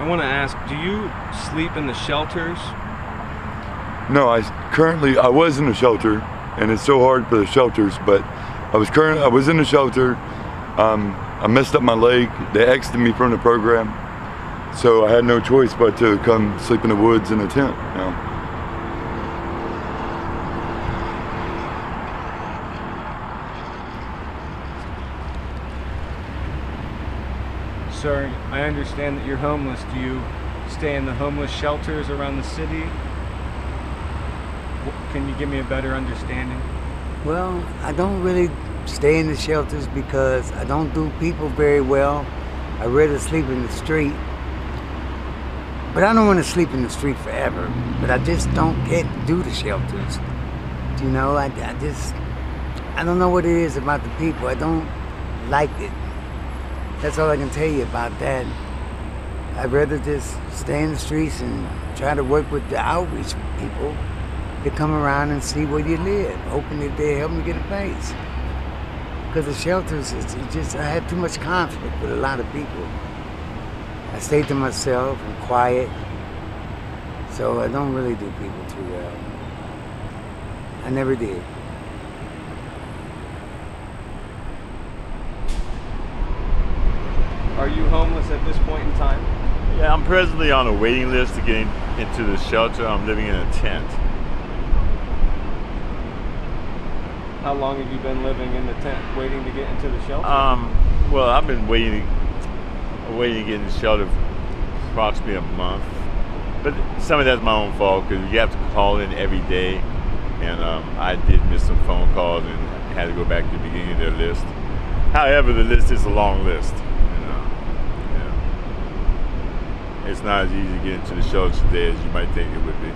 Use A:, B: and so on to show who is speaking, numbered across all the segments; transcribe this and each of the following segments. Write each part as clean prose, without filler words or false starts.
A: I want to ask, do you sleep in the shelters?
B: No, I was in a shelter, and it's so hard for the shelters, but I was in a shelter. I messed up my leg. They exited me from the program, so I had no choice but to come sleep in the woods in a tent now.
A: Sir, I understand that you're homeless. Do you stay in the homeless shelters around the city? Can you give me a better understanding?
C: Well, I don't really stay in the shelters because I don't do people very well. I'd rather sleep in the street. But I don't want to sleep in the street forever. But I just don't get to do the shelters. You know, I don't know what it is about the people. I don't like it. That's all I can tell you about that. I'd rather just stay in the streets and try to work with the outreach people to come around and see where you live, hoping that they help me get a place. Because the shelters, I have too much conflict with a lot of people. I stay to myself and quiet, so I don't really do people too well. I never did.
A: Are you homeless at this point in time?
D: Yeah, I'm presently on a waiting list to get into the shelter. I'm living in a tent.
A: How long have you been living in the tent, waiting to get into the shelter?
D: Well, I've been waiting to get in the shelter for approximately a month. But some of that's my own fault because you have to call in every day. And I did miss some phone calls and had to go back to the beginning of their list. However, the list is a long list. It's not as easy to get into the shelter today as you might think it would be.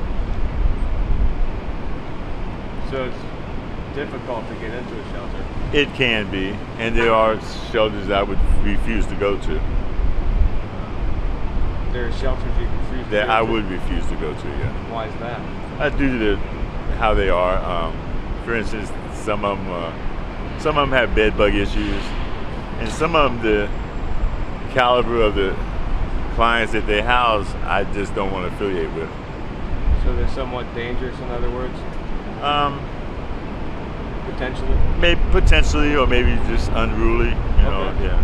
A: So it's difficult to get into a shelter?
D: It can be, and there are shelters that I would refuse to go to.
A: There are shelters you can refuse to go to?
D: I would refuse to go to, yeah.
A: Why is that?
D: Due to how they are. For instance, some of them have bed bug issues, and some of them, the caliber of the clients that they house, I just don't want to affiliate with.
A: So they're somewhat dangerous, in other words? Potentially?
D: Maybe potentially, or maybe just unruly. You know, yeah.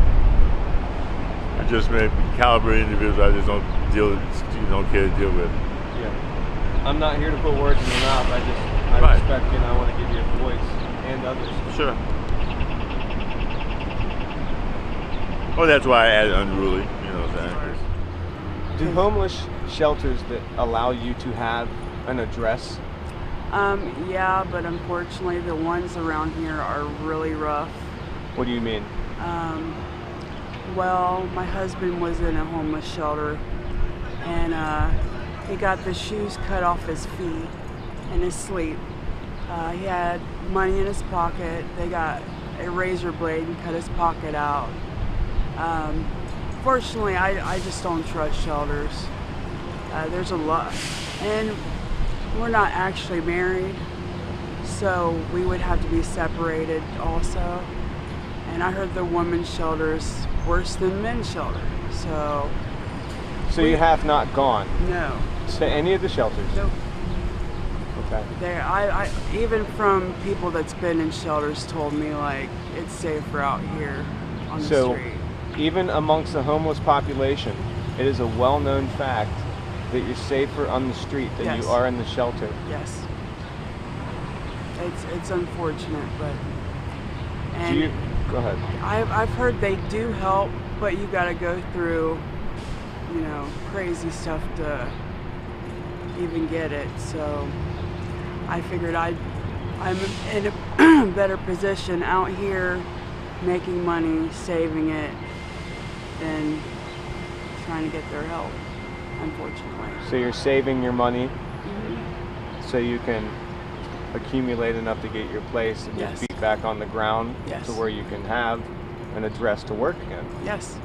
D: I just maybe caliber individuals I just don't care to deal with.
A: Yeah. I'm not here to put words in your mouth. I
D: Right.
A: respect you, and I want to give you a voice and others.
D: Sure. Oh, that's why I added unruly. You know what I'm saying?
A: Do homeless shelters that allow you to have an address?
E: Yeah, but unfortunately the ones around here are really rough.
A: What do you mean?
E: Well, my husband was in a homeless shelter and he got the shoes cut off his feet in his sleep. He had money in his pocket. They got a razor blade and cut his pocket out. Fortunately, I just don't trust shelters. There's a lot, and we're not actually married, so we would have to be separated also. And I heard the women's shelter is worse than men's shelter, so.
A: So you have not gone?
E: No.
A: To any of the shelters?
E: Nope.
A: Okay.
E: I even from people that's been in shelters told me like it's safer out here on the street.
A: Even amongst the homeless population, it is a well-known fact that you're safer on the street than
E: Yes.
A: you are in the shelter.
E: Yes. It's unfortunate, but. And
A: Go ahead.
E: I've heard they do help, but you got to go through, crazy stuff to even get it. So I figured I'm in a better position out here, making money, saving it, than trying to get their help, unfortunately.
A: So you're saving your money so you can accumulate enough to get your place and
E: Yes.
A: your feet back on the ground
E: Yes.
A: to where you can have an address to work again.
E: Yes.